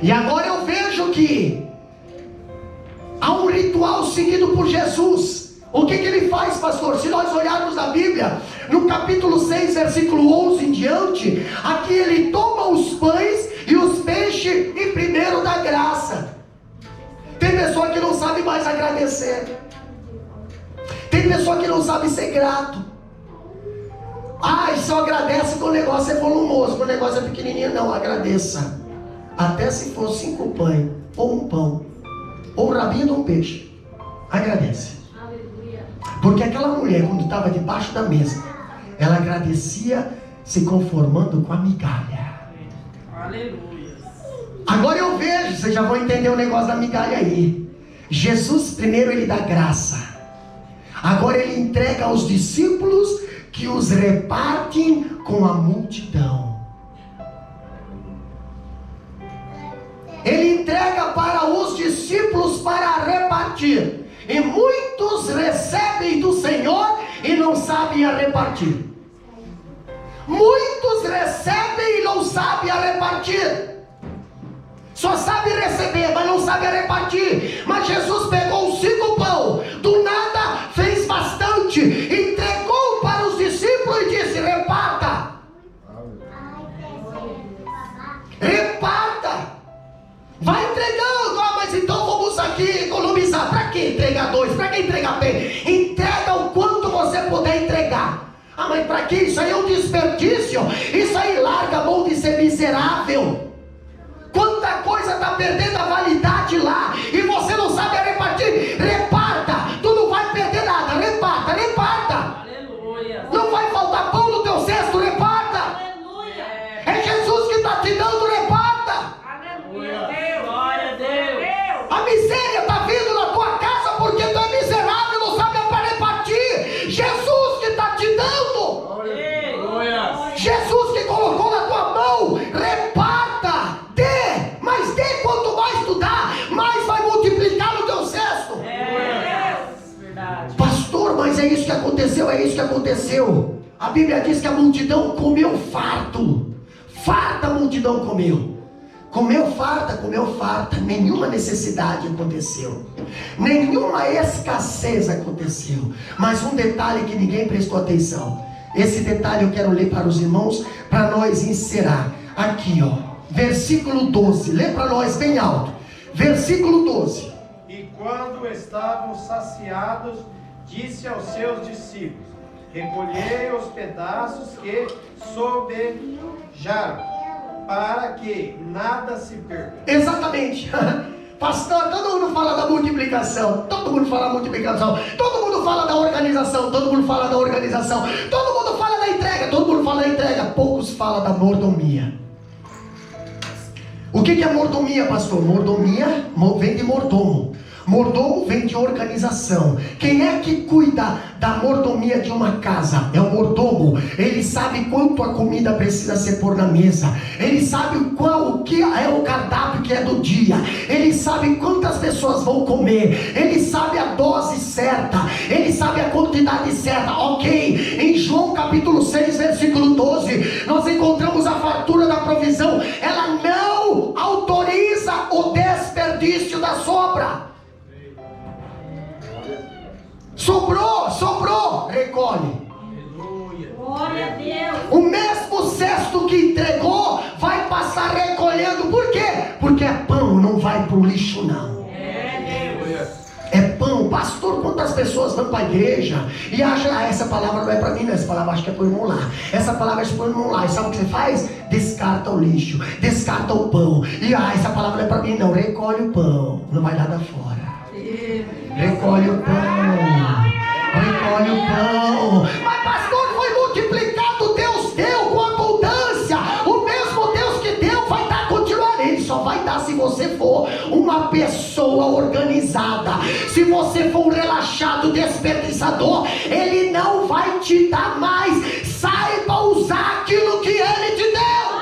E agora eu vejo que há um ritual seguido por Jesus. O que ele faz, pastor? Se nós olharmos na Bíblia, no capítulo 6, versículo 11 em diante, aqui ele toma os pães e os peixes e primeiro dá graça. Tem pessoa que não sabe mais agradecer. Tem pessoa que não sabe ser grato. Ah, só agradece quando o negócio é volumoso. Quando o negócio é pequenininho, não, agradeça. Até se for 5 pães, ou um pão, ou um rabinho de um peixe, agradece. Porque aquela mulher, quando estava debaixo da mesa, ela agradecia se conformando com a migalha. Aleluia. Agora eu vejo, vocês já vão entender o negócio da migalha aí. Jesus primeiro ele dá graça. Agora ele entrega aos discípulos que os repartem com a multidão. Ele entrega para os discípulos para repartir. E muitos recebem do Senhor e não sabem a repartir. Muitos recebem e não sabem a repartir. Só sabe receber, mas não sabe a repartir. Mas Jesus pegou os 5 pão, do nada fez bastante, entregou para os discípulos e disse: reparta. Reparta. Vai entregando. Ah, mas então vamos aqui economizar. Para que entregar 2? Para que entregar bem? Entrega o quanto você puder entregar. Ah, mas para que? Isso aí é um desperdício. Isso aí larga a mão de ser miserável. Quanta coisa está perdendo a validade lá e você não sabe repartir. Reparta. Tu não vai perder nada. Reparta, reparta. Aleluia. Não vai faltar pão no teu cesto. Reparta. Aleluia. É Jesus que está te dando. Reparta. Aleluia. Glória a Deus. A miséria está vindo na tua casa porque tu é miserável, não sabe para repartir. Jesus que está te dando. Aleluia. Jesus que colocou na tua mão. Reparta. Dê. Mas dê quanto mais tu dá, mais vai multiplicar no teu cesto. Verdade. Pastor, mas é isso que aconteceu, é isso que aconteceu. A Bíblia diz que a multidão comeu farto. Farta a multidão comeu. Comeu farta, nenhuma necessidade aconteceu, nenhuma escassez aconteceu. Mas um detalhe que ninguém prestou atenção, esse detalhe eu quero ler para os irmãos, para nós encerrar. Aqui ó, versículo 12, lê para nós bem alto, versículo 12. E quando estavam saciados, disse aos seus discípulos: recolhei os pedaços que sobejaram, para que nada se perca. Exatamente. Pastor, todo mundo fala da multiplicação. Todo mundo fala da multiplicação. Todo mundo fala da organização. Todo mundo fala da organização. Todo mundo fala da entrega. Todo mundo fala da entrega. Poucos falam da mordomia. O que é mordomia, pastor? Mordomia vem de mordomo. Mordomo vem de organização. Quem é que cuida da mordomia de uma casa? É o mordomo. Ele sabe quanto a comida precisa ser pôr na mesa. Ele sabe o que é o cardápio que é do dia. Ele sabe quantas pessoas vão comer. Ele sabe a dose certa. Ele sabe a quantidade certa. Ok, em João capítulo 6, versículo 12, nós encontramos a fartura da provisão. Ela não autoriza o desperdício da sobra. Sobrou, recolhe. Glória a Deus. O mesmo cesto que entregou vai passar recolhendo. Por quê? Porque é pão, não vai para o lixo não. É pão. Pastor, quantas pessoas vão para a igreja e acham, essa palavra não é para mim, não. Essa palavra acho que é para o irmão lá. Essa palavra é para o irmão lá. E sabe o que você faz? Descarta o lixo, descarta o pão. E essa palavra não é para mim, não. Recolhe o pão, não vai nada fora. Recolhe o pão. Recolhe o pão. Mas pastor, foi multiplicado, Deus deu com abundância. O mesmo Deus que deu vai dar continuar. Ele só vai dar se você for uma pessoa organizada. Se você for um relaxado, desperdiçador, Ele não vai te dar mais. Saiba usar aquilo que Ele te deu.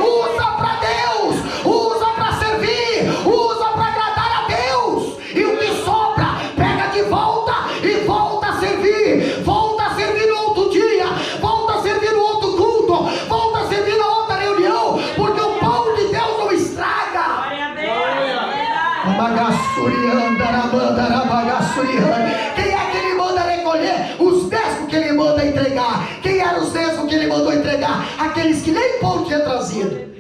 Usa para Deus, usa para servir, usa para agradar a Deus. E o que sobra, pega de volta e volta a servir. Volta a servir no outro dia, volta a servir no outro culto, volta a servir na outra reunião, porque o pão de Deus não estraga. Glória a Deus. Quem é que Ele manda recolher? Os mesmos que Ele manda entregar. Quem eram os mesmos que Ele mandou entregar? Aqueles que nem pão tinha trazido.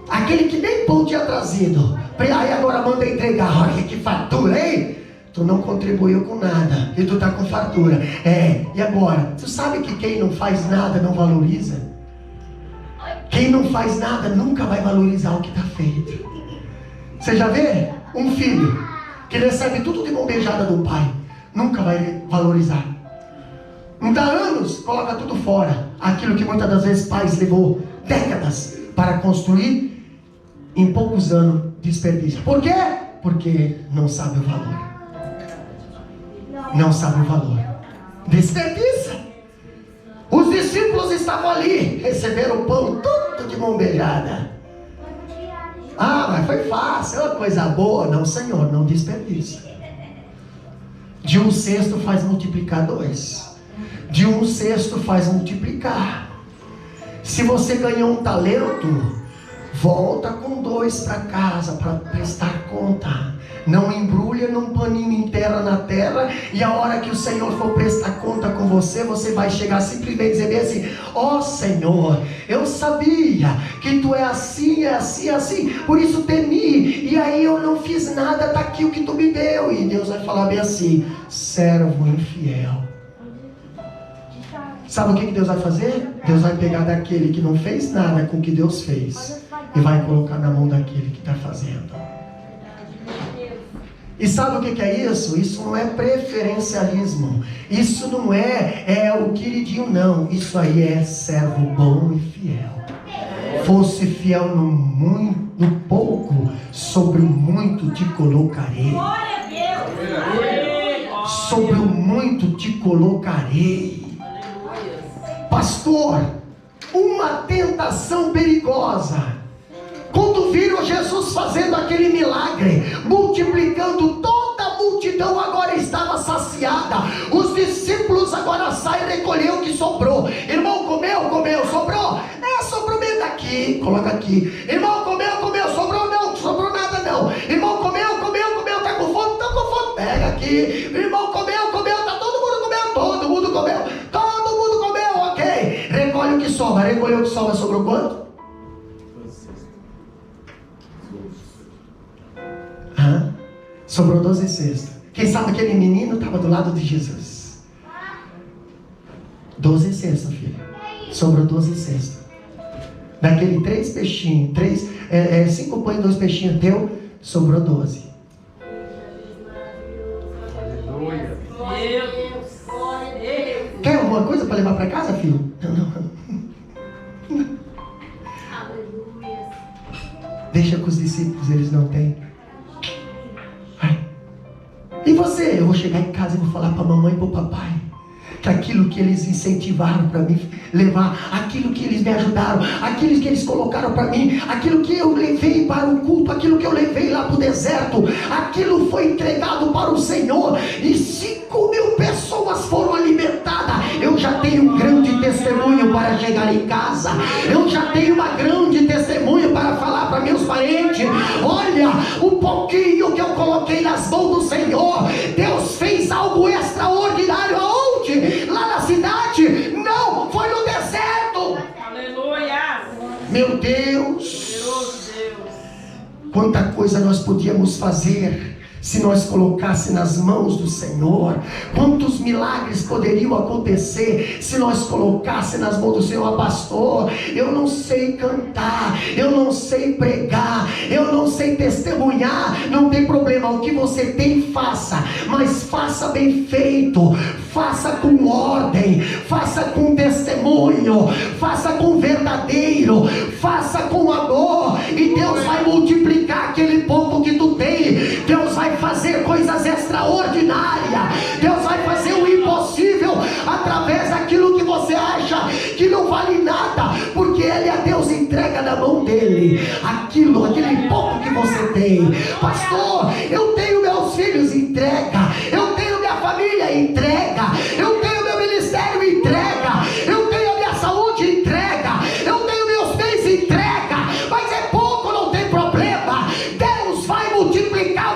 Aquele que nem pão tinha trazido. Aí agora manda entregar. Olha que fartura, hein? Tu não contribuiu com nada e tu tá com fartura. E agora? Tu sabe que quem não faz nada não valoriza? Quem não faz nada nunca vai valorizar o que está feito. Você já vê? Um filho que recebe tudo de mão beijada do pai nunca vai valorizar. Não dá anos, coloca tudo fora. Aquilo que muitas das vezes pais levou décadas para construir, em poucos anos desperdiça. Por quê? Porque não sabe o valor. Não sabe o valor. Desperdiça. Os discípulos estavam ali, receberam o pão todo de mão beijada. Mas foi fácil, é uma coisa boa. Não, Senhor, não desperdiça. De um cesto faz multiplicar 2. De um cesto faz multiplicar. Se você ganhou um talento, volta com 2 para casa para prestar conta. Não embrulha num paninho, enterra na terra. E a hora que o Senhor for prestar conta com você, você vai chegar simplesmente e dizer assim: ó Senhor, eu sabia que Tu é assim, assim. Por isso temi, e aí eu não fiz nada, tá aqui o que Tu me deu. E Deus vai falar bem assim: servo infiel. Sabe o que Deus vai fazer? Deus vai pegar daquele que não fez nada com o que Deus fez e vai colocar na mão daquele que está fazendo. E sabe o que é isso? Isso não é preferencialismo. Isso não é o queridinho, não. Isso aí é servo bom e fiel. Fosse fiel no pouco, sobre o muito te colocarei. Glória a Deus. Sobre o muito te colocarei. Pastor, uma tentação perigosa. Quando viram Jesus fazendo aquele milagre, multiplicando, toda a multidão agora estava saciada. Os discípulos agora saem e recolheram o que sobrou. Irmão, comeu, sobrou? Sobrou meio daqui, coloca aqui. Irmão, comeu, sobrou? Não, sobrou nada não. Irmão, comeu, tá com fome? Tá com fome, pega aqui. Irmão, comeu, tá todo mundo comeu, ok. Recolhe o que sobra, sobrou quanto? Sobrou 12 cestos. Quem sabe aquele menino estava do lado de Jesus. 12 cestos, filho. Sobrou 12 cestos. Daquele 3 peixinhos, 5 pães e 2 peixinhos teu, sobrou 12. Aleluia. Quer alguma coisa para levar para casa, filho? Não. Deixa com os discípulos, eles não têm. E você? Eu vou chegar em casa e vou falar para a mamãe e para o papai que aquilo que eles incentivaram para mim levar, aquilo que eles me ajudaram, aquilo que eles colocaram para mim, aquilo que eu levei para o culto, aquilo que eu levei lá para o deserto, aquilo foi entregado para o Senhor, e 5.000 pessoas foram alimentadas. Eu já tenho um grande testemunho para chegar em casa, eu já tenho uma grande testemunho para falar para meus parentes: olha, o pouquinho que eu coloquei nas mãos do Senhor, Deus fez algo extraordinário. Aonde? Lá na cidade? Não, foi no deserto. Aleluia. Meu Deus, quanta coisa nós podíamos fazer se nós colocasse nas mãos do Senhor. Quantos milagres poderiam acontecer se nós colocasse nas mãos do Senhor. Pastor, eu não sei cantar, eu não sei pregar, eu não sei testemunhar. Não tem problema, o que você tem, faça, mas faça bem feito, faça com ordem, faça com testemunho, faça com verdadeiro, faça com amor, e Deus vai multiplicar aquele pouco que tu tem. Deus vai fazer coisas extraordinárias. Deus vai fazer o impossível através daquilo que você acha que não vale nada, porque Ele é Deus. Entrega na mão dele aquele pouco que você tem. Pastor, eu tenho meus filhos, entrega. Eu tenho minha família, entrega. Eu tenho meu ministério, entrega. Eu tenho a minha saúde, entrega. Eu tenho meus bens, entrega. Mas é pouco, não tem problema. Deus vai multiplicar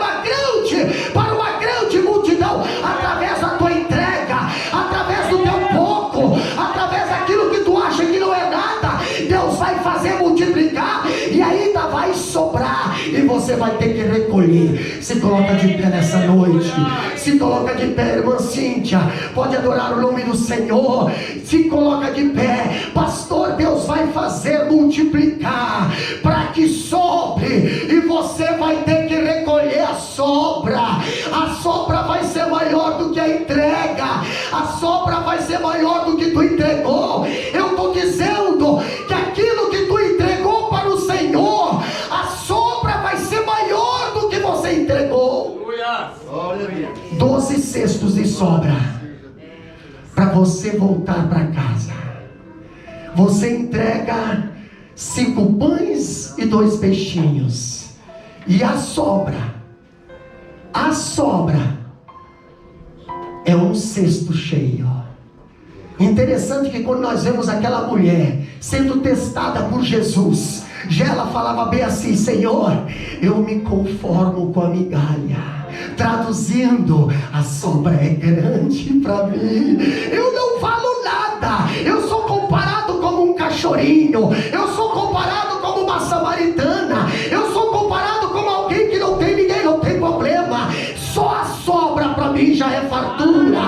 para uma grande multidão, através da tua entrega, através do teu pouco, através daquilo que tu acha que não é nada. Deus vai fazer multiplicar, e ainda vai sobrar, e você vai ter que recolher. Se coloca de pé nessa noite, se coloca de pé, irmã Cíntia, pode adorar o nome do Senhor. Se coloca de pé. Pastor, Deus vai fazer multiplicar para que sobre, e você vai ter que recolher a sobra. A sobra vai ser maior do que a entrega, a sobra vai ser maior do que tu entregou. Eu estou dizendo que aquilo que tu entregou para o Senhor, a sobra vai ser maior do que você entregou. 12 cestos de sobra para você voltar para casa. Você entrega 5 pães e 2 peixinhos, e a sobra é um cesto cheio. Interessante que quando nós vemos aquela mulher sendo testada por Jesus, já ela falava bem assim: Senhor, eu me conformo com a migalha. Traduzindo, a sobra é grande para mim, eu não falo nada, eu sou comparado como um cachorrinho, eu sou comparado como uma samaritana, eu sou comparado como alguém que não tem ninguém, não tem problema. Só a sobra para mim já é fartura,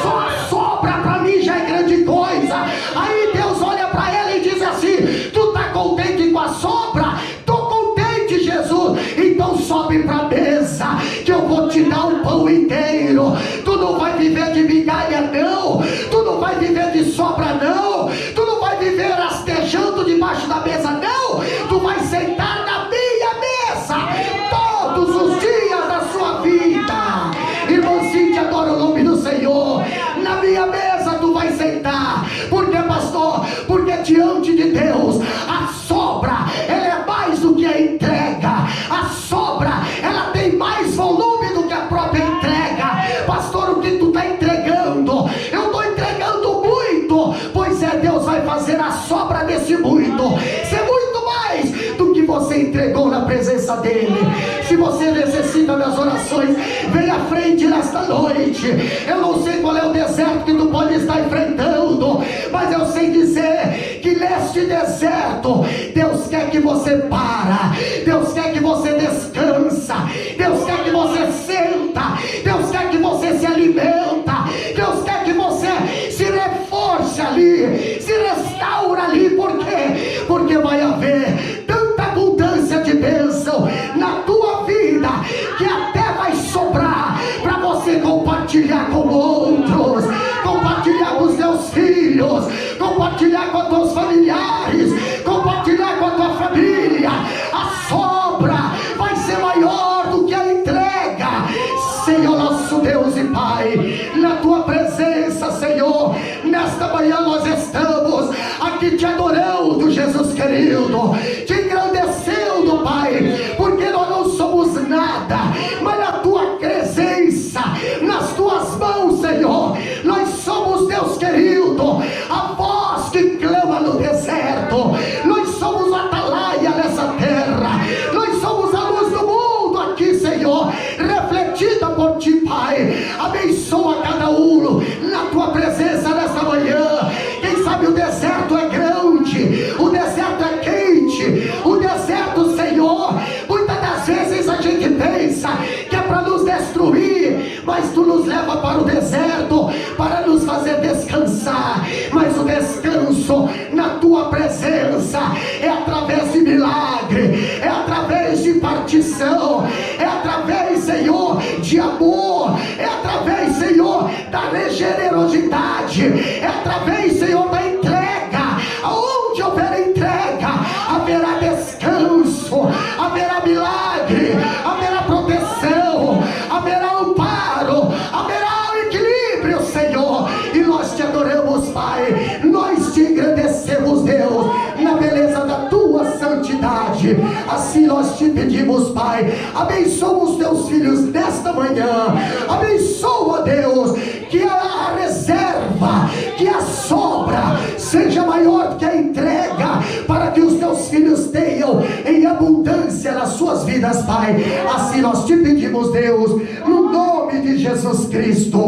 só a sobra para mim já é grande coisa. Aí Deus olha para ela e diz assim: tu está contente com a sobra? Estou contente, Jesus. Então sobe para a mesa, que eu vou te dar um pão inteiro. Tu não vai viver de migalha não, tu não vai viver de sobra não, tu não vai viver rastejando debaixo da mesa não. Tu vai sentar na minha mesa todos os dias da sua vida. Irmãozinho, te adora o nome do Senhor. Na minha mesa tu vai sentar. Por que, pastor? Porque diante de Deus a sobra, ela é mais do que a entrega. A sobra, ela tem mais volume do que a própria entrega. Pastor, o que tu está entregando? Eu estou entregando muito. Pois é, Deus vai fazer a sobra desse muito ser muito mais do que você entregou na presença dele. Se você necessita das orações, vem à frente nesta noite. Eu não sei qual é o deserto que tu pode estar enfrentando, mas eu sei dizer que neste deserto Deus quer que você para, Deus quer que você descansa, Deus quer que você senta, Deus quer que você se alimenta, Deus quer que você se reforce ali, se restaura ali. Por quê? Porque vai haver tanta abundância de bênção na tua vida que até vai sobrar para você compartilhar com outros, compartilhar com os teus filhos, compartilhar com os teus familiares, compartilhar com a tua família. A sobra vai ser maior do que a entrega. Senhor, nós querido, te engrandecendo, Pai, porque nós não somos nada, mas na tua presença, nas tuas mãos, Senhor, nós somos, Deus querido, a voz que clama no deserto, nós somos a atalaia nessa terra, nós somos a luz do mundo aqui, Senhor, refletida por ti, Pai. Abençoa cada um na tua presença nesta manhã. Quem sabe o deserto é grande, o deserto é quente, o deserto, Senhor, muitas das vezes a gente pensa que é para nos destruir, mas tu nos leva para o deserto para nos fazer descansar. Mas o descanso na tua presença é através de milagre, é através de partição, é através, Senhor, de amor, é através, Senhor, da generosidade, é através, Senhor, da entrega. Aonde houver entrega, haverá descanso, haverá milagre, haverá proteção, haverá amparo, haverá equilíbrio, Senhor. E nós te adoramos, Pai, nós te agradecemos, Deus, na beleza da tua santidade. Assim nós te pedimos, Pai, abençoa os teus filhos nesta manhã, abençoa, Deus, que a reserva, que a sobra seja maior do que a entrega, para que os teus filhos tenham em abundância nas suas vidas, Pai. Assim nós te pedimos, Deus, no nome de Jesus Cristo.